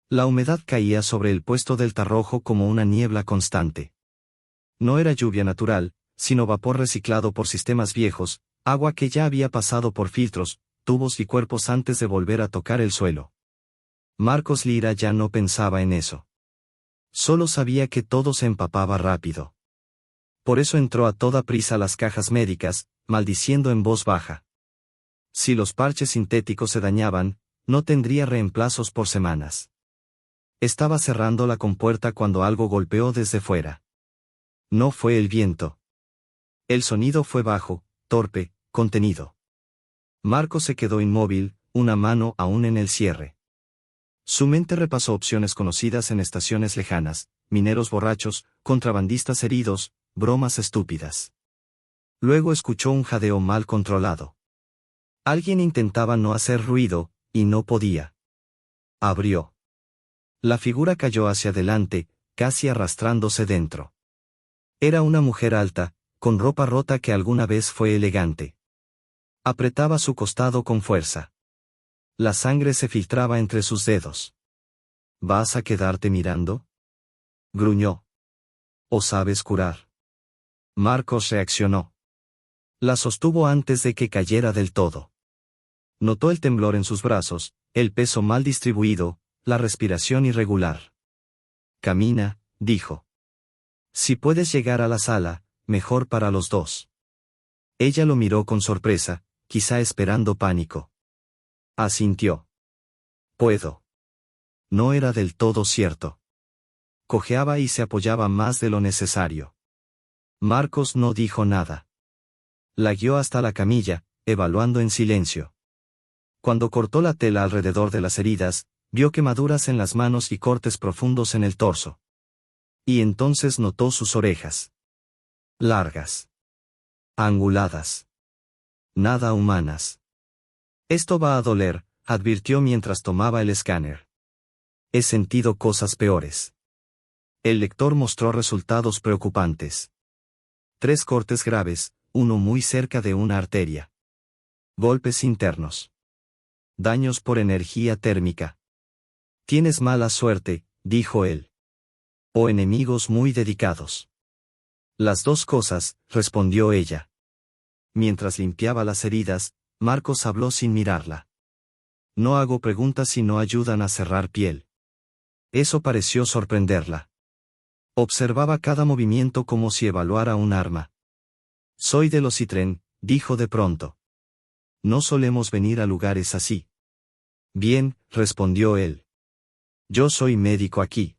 La humedad caía sobre el puesto del Tarrojo como una niebla constante. No era lluvia natural, sino vapor reciclado por sistemas viejos, agua que ya había pasado por filtros, tubos y cuerpos antes de volver a tocar el suelo. Marcos Lira ya no pensaba en eso. Solo sabía que todo se empapaba rápido. Por eso entró a toda prisa a las cajas médicas, maldiciendo en voz baja. Si los parches sintéticos se dañaban, no tendría reemplazos por semanas. Estaba cerrando la compuerta cuando algo golpeó desde fuera. No fue el viento. El sonido fue bajo, torpe, contenido. Marcos se quedó inmóvil, una mano aún en el cierre. Su mente repasó opciones conocidas en estaciones lejanas, mineros borrachos, contrabandistas heridos, bromas estúpidas. Luego escuchó un jadeo mal controlado. Alguien intentaba no hacer ruido, y no podía. Abrió. La figura cayó hacia adelante, casi arrastrándose dentro. Era una mujer alta, con ropa rota que alguna vez fue elegante. Apretaba su costado con fuerza. La sangre se filtraba entre sus dedos. ¿Vas a quedarte mirando?, gruñó. ¿O sabes curar? Marcos reaccionó. La sostuvo antes de que cayera del todo. Notó el temblor en sus brazos, el peso mal distribuido, la respiración irregular. Camina, dijo. Si puedes llegar a la sala, mejor para los dos. Ella lo miró con sorpresa, quizá esperando pánico. Asintió. Puedo. No era del todo cierto. Cojeaba y se apoyaba más de lo necesario. Marcos no dijo nada. La guió hasta la camilla, evaluando en silencio. Cuando cortó la tela alrededor de las heridas, vio quemaduras en las manos y cortes profundos en el torso. Y entonces notó sus orejas. Largas. Anguladas. Nada humanas. Esto va a doler, advirtió mientras tomaba el escáner. He sentido cosas peores. El lector mostró resultados preocupantes. 3 cortes graves, uno muy cerca de una arteria. Golpes internos. Daños por energía térmica. Tienes mala suerte, dijo él. O enemigos muy dedicados. Las dos cosas, respondió ella. Mientras limpiaba las heridas, Marcos habló sin mirarla. No hago preguntas si no ayudan a cerrar piel. Eso pareció sorprenderla. Observaba cada movimiento como si evaluara un arma. Soy de los Citren, dijo de pronto. No solemos venir a lugares así. Bien, respondió él. Yo soy médico aquí.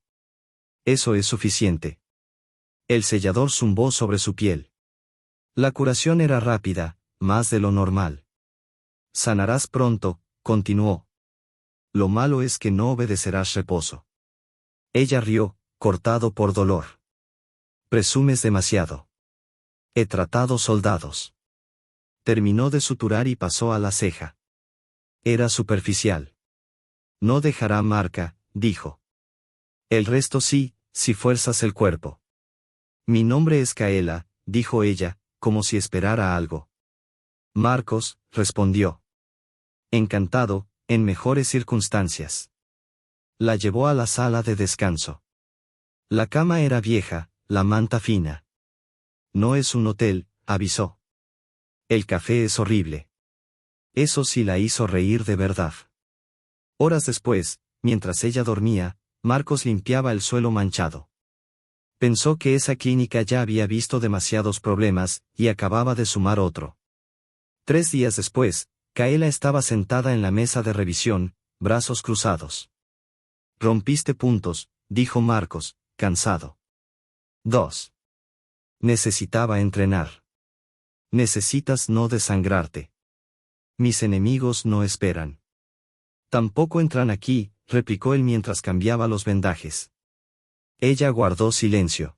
Eso es suficiente. El sellador zumbó sobre su piel. La curación era rápida, más de lo normal. Sanarás pronto, continuó. Lo malo es que no obedecerás reposo. Ella rió, cortado por dolor. Presumes demasiado. He tratado soldados. Terminó de suturar y pasó a la ceja. Era superficial. No dejará marca, dijo. El resto sí, si fuerzas el cuerpo. Mi nombre es Kaela, dijo ella, como si esperara algo. Marcos, respondió. Encantado, en mejores circunstancias. La llevó a la sala de descanso. La cama era vieja, la manta fina. No es un hotel, avisó. El café es horrible. Eso sí la hizo reír de verdad. Horas después, mientras ella dormía, Marcos limpiaba el suelo manchado. Pensó que esa clínica ya había visto demasiados problemas, y acababa de sumar otro. 3 días después, Kaela estaba sentada en la mesa de revisión, brazos cruzados. Rompiste puntos, dijo Marcos, cansado. 2. Necesitaba entrenar. Necesitas no desangrarte. Mis enemigos no esperan. Tampoco entran aquí, replicó él mientras cambiaba los vendajes. Ella guardó silencio.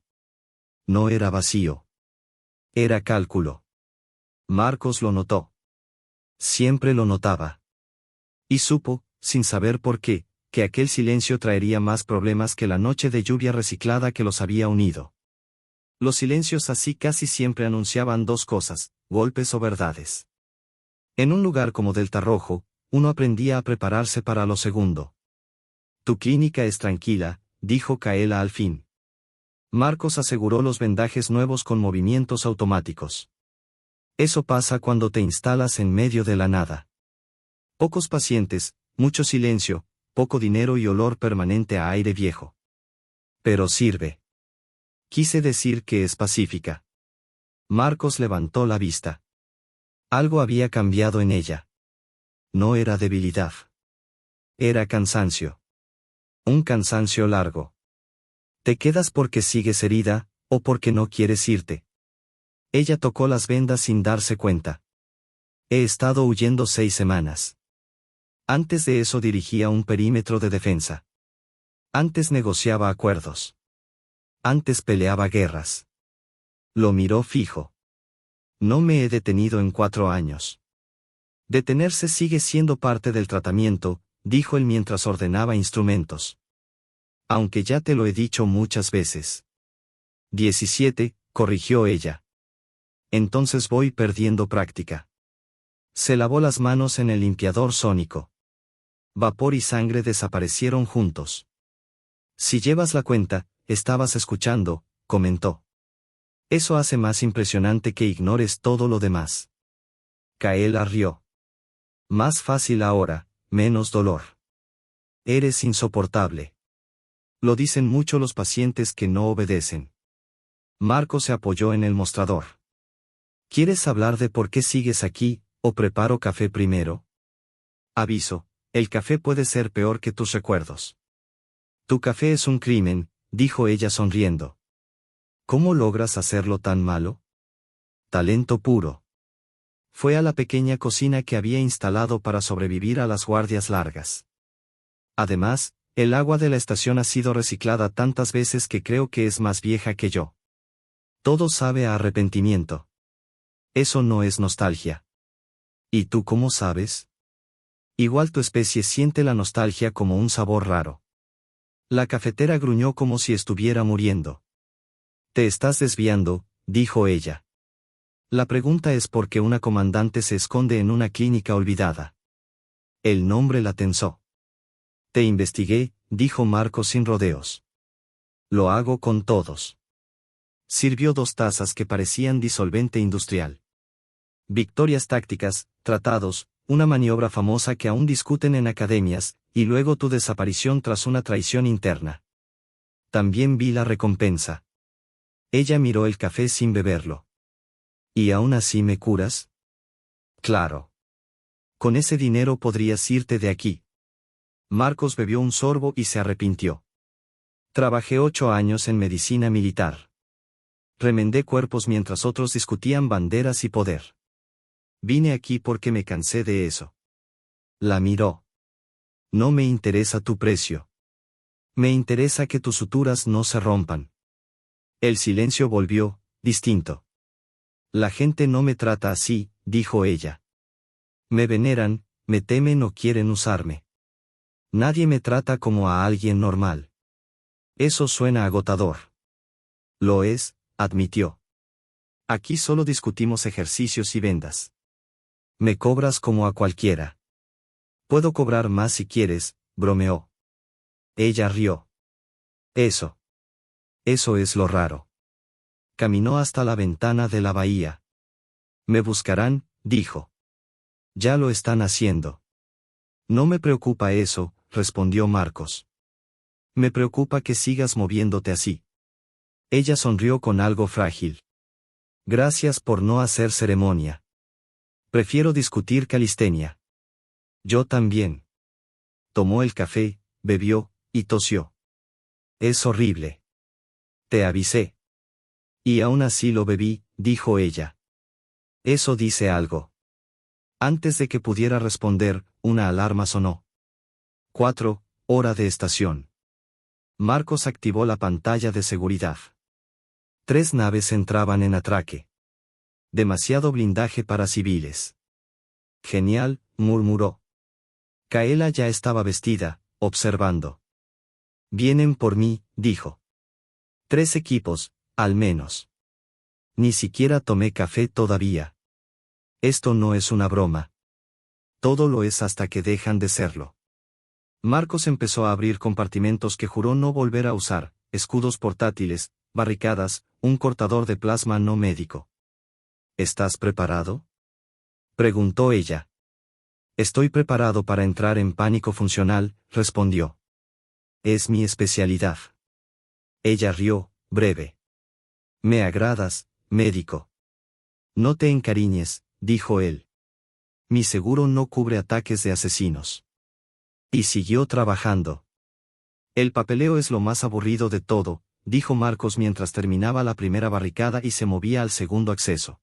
No era vacío. Era cálculo. Marcos lo notó. Siempre lo notaba. Y supo, sin saber por qué, que aquel silencio traería más problemas que la noche de lluvia reciclada que los había unido. Los silencios así casi siempre anunciaban 2 cosas, golpes o verdades. En un lugar como Delta Rojo, uno aprendía a prepararse para lo segundo. Tu clínica es tranquila, dijo Kaela al fin. Marcos aseguró los vendajes nuevos con movimientos automáticos. Eso pasa cuando te instalas en medio de la nada. Pocos pacientes, mucho silencio, poco dinero y olor permanente a aire viejo. Pero sirve. Quise decir que es pacífica. Marcos levantó la vista. Algo había cambiado en ella. No era debilidad. Era cansancio. Un cansancio largo. ¿Te quedas porque sigues herida, o porque no quieres irte? Ella tocó las vendas sin darse cuenta. He estado huyendo 6 semanas. Antes de eso dirigía un perímetro de defensa. Antes negociaba acuerdos. Antes peleaba guerras. Lo miró fijo. No me he detenido en 4 años. Detenerse sigue siendo parte del tratamiento, dijo él mientras ordenaba instrumentos. Aunque ya te lo he dicho muchas veces. 17, corrigió ella. Entonces voy perdiendo práctica. Se lavó las manos en el limpiador sónico. Vapor y sangre desaparecieron juntos. Si llevas la cuenta, estabas escuchando, comentó. Eso hace más impresionante que ignores todo lo demás. Kaela rió. Más fácil ahora, menos dolor. Eres insoportable. Lo dicen mucho los pacientes que no obedecen. Marco se apoyó en el mostrador. ¿Quieres hablar de por qué sigues aquí, o preparo café primero? Aviso, el café puede ser peor que tus recuerdos. Tu café es un crimen, dijo ella sonriendo. ¿Cómo logras hacerlo tan malo? Talento puro. Fue a la pequeña cocina que había instalado para sobrevivir a las guardias largas. Además, el agua de la estación ha sido reciclada tantas veces que creo que es más vieja que yo. Todo sabe a arrepentimiento. Eso no es nostalgia. ¿Y tú cómo sabes? Igual tu especie siente la nostalgia como un sabor raro. La cafetera gruñó como si estuviera muriendo. Te estás desviando, dijo ella. La pregunta es por qué una comandante se esconde en una clínica olvidada. El nombre la tensó. Te investigué, dijo Marco sin rodeos. Lo hago con todos. Sirvió 2 tazas que parecían disolvente industrial. Victorias tácticas, tratados, una maniobra famosa que aún discuten en academias, y luego tu desaparición tras una traición interna. También vi la recompensa. Ella miró el café sin beberlo. ¿Y aún así me curas? Claro. Con ese dinero podrías irte de aquí. Marcos bebió un sorbo y se arrepintió. Trabajé 8 años en medicina militar. Remendé cuerpos mientras otros discutían banderas y poder. Vine aquí porque me cansé de eso. La miró. No me interesa tu precio. Me interesa que tus suturas no se rompan. El silencio volvió, distinto. La gente no me trata así, dijo ella. Me veneran, me temen o quieren usarme. Nadie me trata como a alguien normal. Eso suena agotador. Lo es, admitió. Aquí solo discutimos ejercicios y vendas. Me cobras como a cualquiera. Puedo cobrar más si quieres, bromeó. Ella rió. Eso es lo raro. Caminó hasta la ventana de la bahía. Me buscarán, dijo. Ya lo están haciendo. No me preocupa eso, respondió Marcos. Me preocupa que sigas moviéndote así. Ella sonrió con algo frágil. Gracias por no hacer ceremonia. Prefiero discutir calistenia. Yo también. Tomó el café, bebió, y tosió. Es horrible. Te avisé. Y aún así lo bebí, dijo ella. Eso dice algo. Antes de que pudiera responder, una alarma sonó. 4, hora de estación. Marcos activó la pantalla de seguridad. 3 naves entraban en atraque. Demasiado blindaje para civiles. Genial, murmuró. Kaela ya estaba vestida, observando. Vienen por mí, dijo. 3 equipos, al menos. Ni siquiera tomé café todavía. Esto no es una broma. Todo lo es hasta que dejan de serlo. Marcos empezó a abrir compartimentos que juró no volver a usar, escudos portátiles, barricadas, un cortador de plasma no médico. ¿Estás preparado?, preguntó ella. Estoy preparado para entrar en pánico funcional, respondió. Es mi especialidad. Ella rió, breve. Me agradas, médico. No te encariñes, dijo él. Mi seguro no cubre ataques de asesinos. Y siguió trabajando. El papeleo es lo más aburrido de todo, dijo Marcos mientras terminaba la primera barricada y se movía al segundo acceso.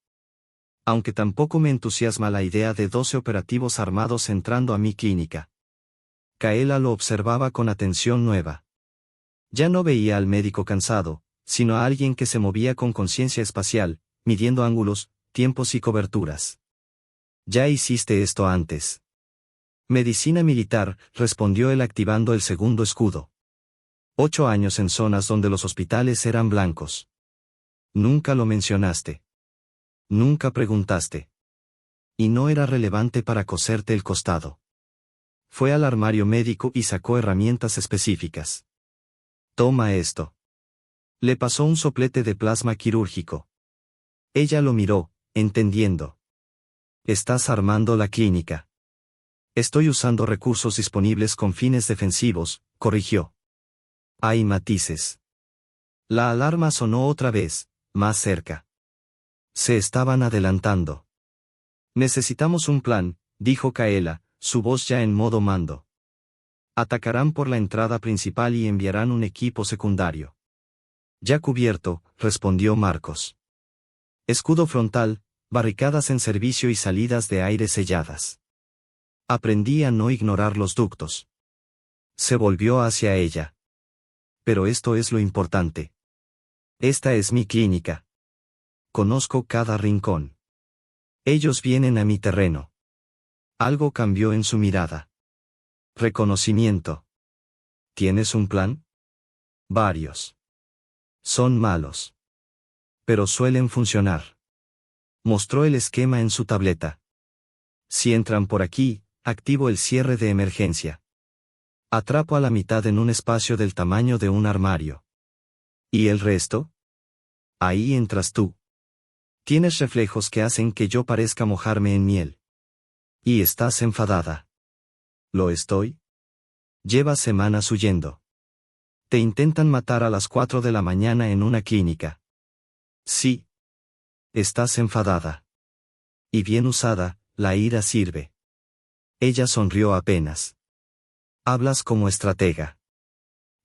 Aunque tampoco me entusiasma la idea de 12 operativos armados entrando a mi clínica. Kaela lo observaba con atención nueva. Ya no veía al médico cansado, sino a alguien que se movía con conciencia espacial, midiendo ángulos, tiempos y coberturas. Ya hiciste esto antes. Medicina militar, respondió él activando el segundo escudo. 8 años en zonas donde los hospitales eran blancos. Nunca lo mencionaste. Nunca preguntaste. Y no era relevante para coserte el costado. Fue al armario médico y sacó herramientas específicas. Toma esto. Le pasó un soplete de plasma quirúrgico. Ella lo miró, entendiendo. Estás armando la clínica. Estoy usando recursos disponibles con fines defensivos, corrigió. Hay matices. La alarma sonó otra vez, más cerca. Se estaban adelantando. Necesitamos un plan, dijo Kaela, su voz ya en modo mando. Atacarán por la entrada principal y enviarán un equipo secundario. Ya cubierto, respondió Marcos. Escudo frontal, barricadas en servicio y salidas de aire selladas. Aprendí a no ignorar los ductos. Se volvió hacia ella. Pero esto es lo importante. Esta es mi clínica. Conozco cada rincón. Ellos vienen a mi terreno. Algo cambió en su mirada. Reconocimiento. ¿Tienes un plan? Varios. Son malos. Pero suelen funcionar. Mostró el esquema en su tableta. Si entran por aquí, activo el cierre de emergencia. Atrapo a la mitad en un espacio del tamaño de un armario. ¿Y el resto? Ahí entras tú. Tienes reflejos que hacen que yo parezca mojarme en miel. Y estás enfadada. ¿Lo estoy? Llevas semanas huyendo. Te intentan matar a las 4 de la mañana en una clínica. Sí. Estás enfadada. Y bien usada, la ira sirve. Ella sonrió apenas. Hablas como estratega.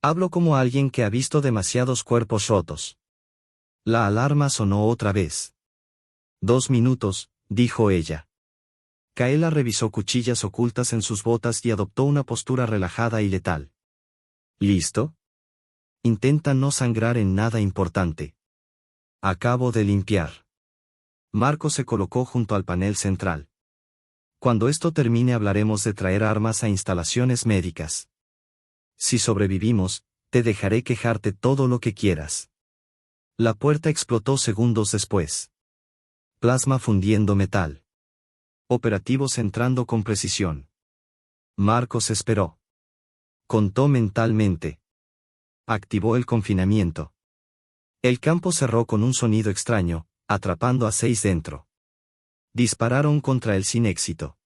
Hablo como alguien que ha visto demasiados cuerpos rotos. La alarma sonó otra vez. 2 minutos, dijo ella. Kaela revisó cuchillas ocultas en sus botas y adoptó una postura relajada y letal. ¿Listo? Intenta no sangrar en nada importante. Acabo de limpiar. Marcos se colocó junto al panel central. Cuando esto termine hablaremos de traer armas a instalaciones médicas. Si sobrevivimos, te dejaré quejarte todo lo que quieras. La puerta explotó segundos después. Plasma fundiendo metal. Operativos entrando con precisión. Marcos esperó. Contó mentalmente. Activó el confinamiento. El campo cerró con un sonido extraño, atrapando a 6 dentro. Dispararon contra él sin éxito.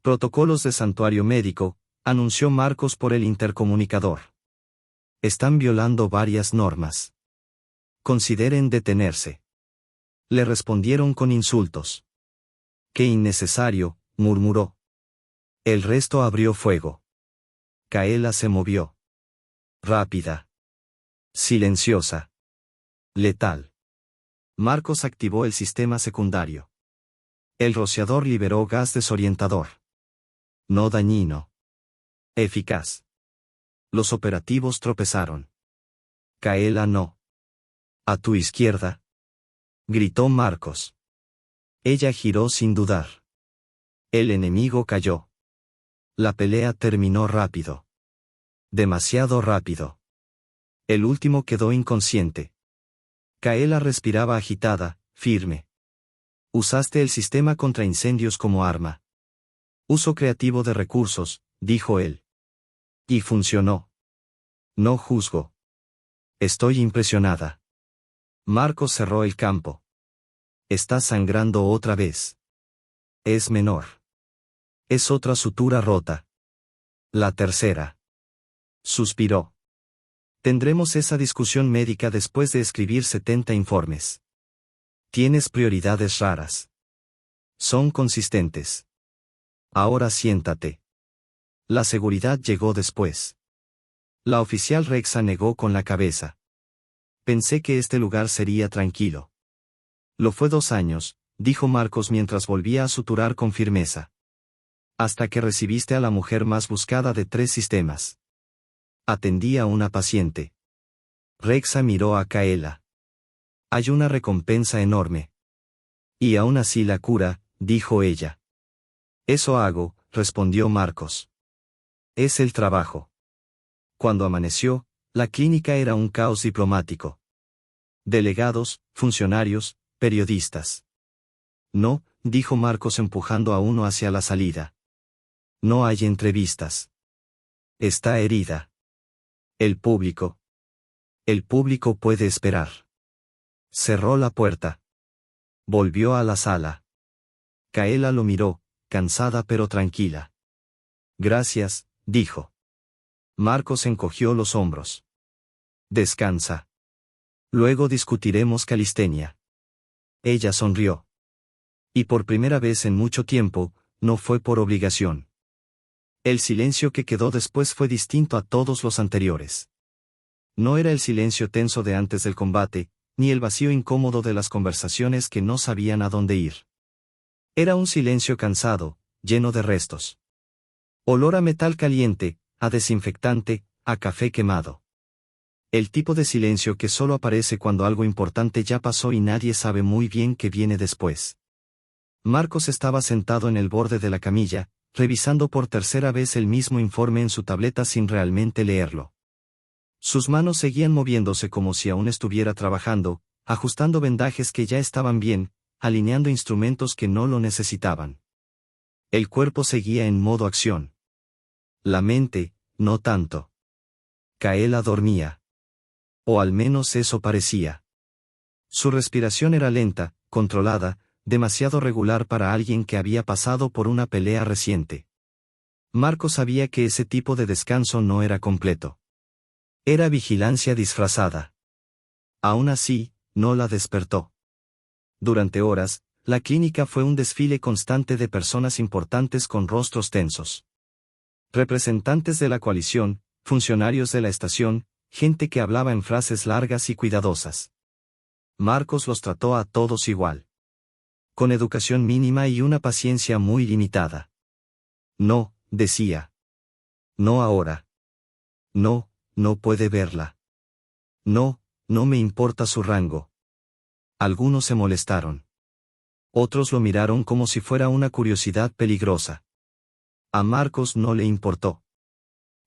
Protocolos de santuario médico, anunció Marcos por el intercomunicador. Están violando varias normas. Consideren detenerse. Le respondieron con insultos. Qué innecesario, murmuró. El resto abrió fuego. Kaela se movió. Rápida. Silenciosa. Letal. Marcos activó el sistema secundario. El rociador liberó gas desorientador. No dañino. Eficaz. Los operativos tropezaron. Kaela no. A tu izquierda. Gritó Marcos. Ella giró sin dudar. El enemigo cayó. La pelea terminó rápido. Demasiado rápido. El último quedó inconsciente. Kaela respiraba agitada, firme. Usaste el sistema contra incendios como arma. Uso creativo de recursos, dijo él. Y funcionó. No juzgo. Estoy impresionada. Marcos cerró el campo. Está sangrando otra vez. Es menor. Es otra sutura rota. La tercera. Suspiró. Tendremos esa discusión médica después de escribir 70 informes. Tienes prioridades raras. Son consistentes. Ahora siéntate. La seguridad llegó después. La oficial Rexa negó con la cabeza. Pensé que este lugar sería tranquilo. Lo fue 2 años, dijo Marcos mientras volvía a suturar con firmeza. Hasta que recibiste a la mujer más buscada de 3 sistemas. Atendí a una paciente. Rexa miró a Kaela. Hay una recompensa enorme. Y aún así la cura, dijo ella. Eso hago, respondió Marcos. Es el trabajo. Cuando amaneció, la clínica era un caos diplomático. Delegados, funcionarios, periodistas. No, dijo Marcos empujando a uno hacia la salida. No hay entrevistas. Está herida. El público. El público puede esperar. Cerró la puerta. Volvió a la sala. Kaela lo miró, cansada pero tranquila. Gracias, dijo. Marcos encogió los hombros. Descansa. Luego discutiremos calistenia. Ella sonrió. Y por primera vez en mucho tiempo, no fue por obligación. El silencio que quedó después fue distinto a todos los anteriores. No era el silencio tenso de antes del combate, ni el vacío incómodo de las conversaciones que no sabían a dónde ir. Era un silencio cansado, lleno de restos. Olor a metal caliente, a desinfectante, a café quemado. El tipo de silencio que solo aparece cuando algo importante ya pasó y nadie sabe muy bien qué viene después. Marcos estaba sentado en el borde de la camilla, revisando por tercera vez el mismo informe en su tableta sin realmente leerlo. Sus manos seguían moviéndose como si aún estuviera trabajando, ajustando vendajes que ya estaban bien, alineando instrumentos que no lo necesitaban. El cuerpo seguía en modo acción. La mente, no tanto. Kaela dormía. O al menos eso parecía. Su respiración era lenta, controlada, demasiado regular para alguien que había pasado por una pelea reciente. Marcos sabía que ese tipo de descanso no era completo. Era vigilancia disfrazada. Aún así, no la despertó. Durante horas, la clínica fue un desfile constante de personas importantes con rostros tensos. Representantes de la coalición, funcionarios de la estación, gente que hablaba en frases largas y cuidadosas. Marcos los trató a todos igual. Con educación mínima y una paciencia muy limitada. No, decía. No ahora. No, no puede verla. No, no me importa su rango. Algunos se molestaron. Otros lo miraron como si fuera una curiosidad peligrosa. A Marcos no le importó.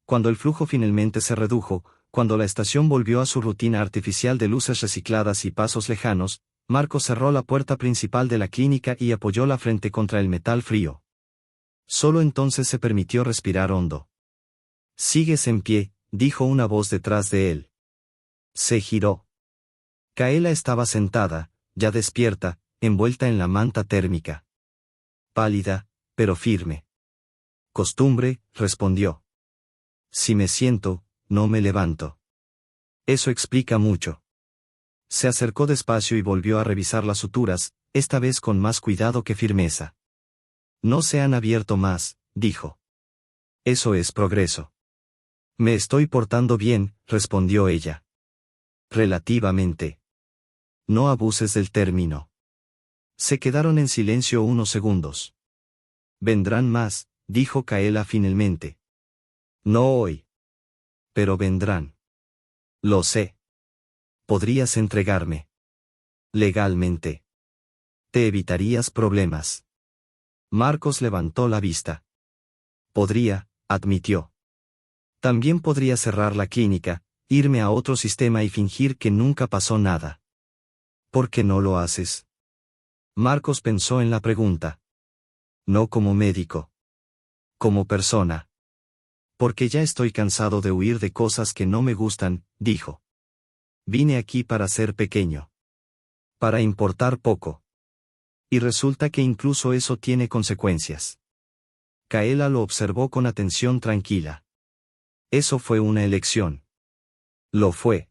Cuando el flujo finalmente se redujo, cuando la estación volvió a su rutina artificial de luces recicladas y pasos lejanos, Marcos cerró la puerta principal de la clínica y apoyó la frente contra el metal frío. Solo entonces se permitió respirar hondo. «Sigues en pie», dijo una voz detrás de él. Se giró. Kaela estaba sentada, ya despierta, envuelta en la manta térmica. Pálida, pero firme. «Costumbre», respondió. «Si me siento, no me levanto». Eso explica mucho. Se acercó despacio y volvió a revisar las suturas, esta vez con más cuidado que firmeza. «No se han abierto más», dijo. «Eso es progreso». «Me estoy portando bien», respondió ella. «Relativamente». «No abuses del término». Se quedaron en silencio unos segundos. «Vendrán más», dijo Kaela finalmente. «No hoy. Pero vendrán». «Lo sé. Podrías entregarme. Legalmente. Te evitarías problemas». Marcos levantó la vista. «Podría», admitió. «También podría cerrar la clínica, irme a otro sistema y fingir que nunca pasó nada». «¿Por qué no lo haces?» Marcos pensó en la pregunta. «No como médico. Como persona». Porque ya estoy cansado de huir de cosas que no me gustan, dijo. Vine aquí para ser pequeño. Para importar poco. Y resulta que incluso eso tiene consecuencias. Kaela lo observó con atención tranquila. Eso fue una elección. Lo fue.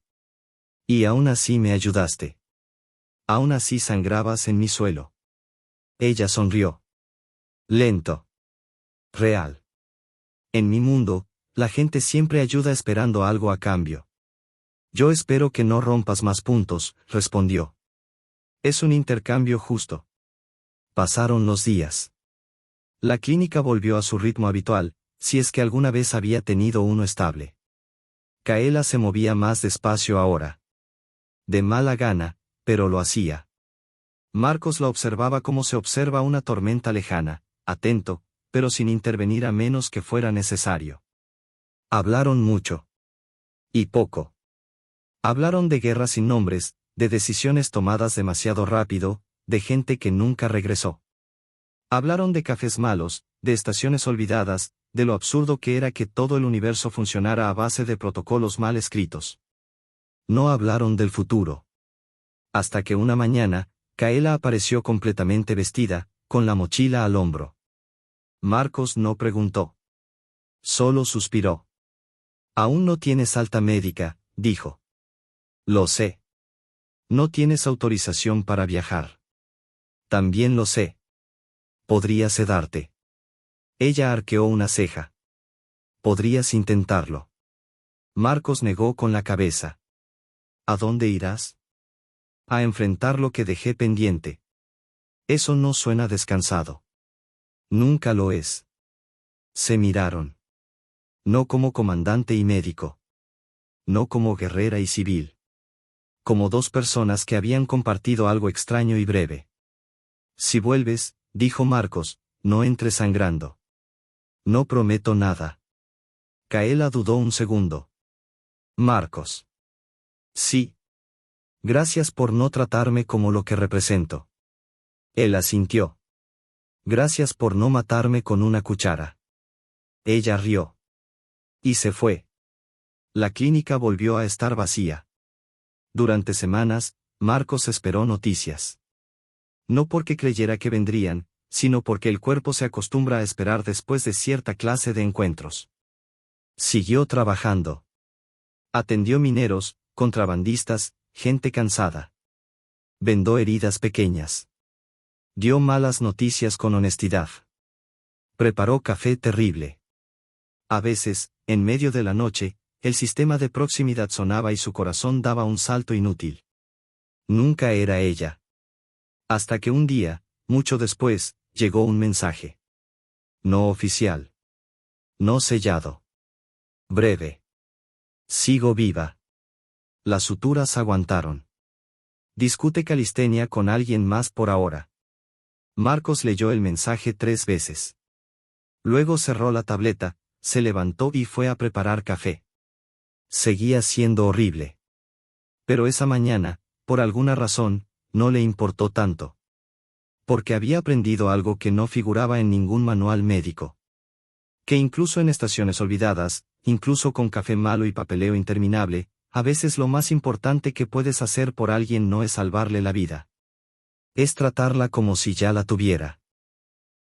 Y aún así me ayudaste. Aún así sangrabas en mi suelo. Ella sonrió. Lento. Real. En mi mundo, la gente siempre ayuda esperando algo a cambio. Yo espero que no rompas más puntos, respondió. Es un intercambio justo. Pasaron los días. La clínica volvió a su ritmo habitual, si es que alguna vez había tenido uno estable. Kaela se movía más despacio ahora. De mala gana, pero lo hacía. Marcos la observaba como se observa una tormenta lejana, atento, pero sin intervenir a menos que fuera necesario. Hablaron mucho. Y poco. Hablaron de guerras sin nombres, de decisiones tomadas demasiado rápido, de gente que nunca regresó. Hablaron de cafés malos, de estaciones olvidadas, de lo absurdo que era que todo el universo funcionara a base de protocolos mal escritos. No hablaron del futuro. Hasta que una mañana, Kaela apareció completamente vestida, con la mochila al hombro. Marcos no preguntó. Solo suspiró. Aún no tienes alta médica, dijo. Lo sé. No tienes autorización para viajar. También lo sé. Podría sedarte. Ella arqueó una ceja. Podrías intentarlo. Marcos negó con la cabeza. ¿A dónde irás? A enfrentar lo que dejé pendiente. Eso no suena descansado. Nunca lo es. Se miraron. No como comandante y médico. No como guerrera y civil. Como dos personas que habían compartido algo extraño y breve. Si vuelves, dijo Marcos, no entres sangrando. No prometo nada. Kaela dudó un segundo. Marcos. Sí. Gracias por no tratarme como lo que represento. Él asintió. Gracias por no matarme con una cuchara. Ella rió. Y se fue. La clínica volvió a estar vacía. Durante semanas, Marcos esperó noticias. No porque creyera que vendrían, sino porque el cuerpo se acostumbra a esperar después de cierta clase de encuentros. Siguió trabajando. Atendió mineros, contrabandistas, gente cansada. Vendó heridas pequeñas. Dio malas noticias con honestidad. Preparó café terrible. A veces, en medio de la noche, el sistema de proximidad sonaba y su corazón daba un salto inútil. Nunca era ella. Hasta que un día, mucho después, llegó un mensaje. No oficial. No sellado. Breve. Sigo viva. Las suturas aguantaron. Discute calistenia con alguien más por ahora. Marcos leyó el mensaje 3 veces. Luego cerró la tableta, se levantó y fue a preparar café. Seguía siendo horrible. Pero esa mañana, por alguna razón, no le importó tanto. Porque había aprendido algo que no figuraba en ningún manual médico. Que incluso en estaciones olvidadas, incluso con café malo y papeleo interminable, a veces lo más importante que puedes hacer por alguien no es salvarle la vida. Es tratarla como si ya la tuviera.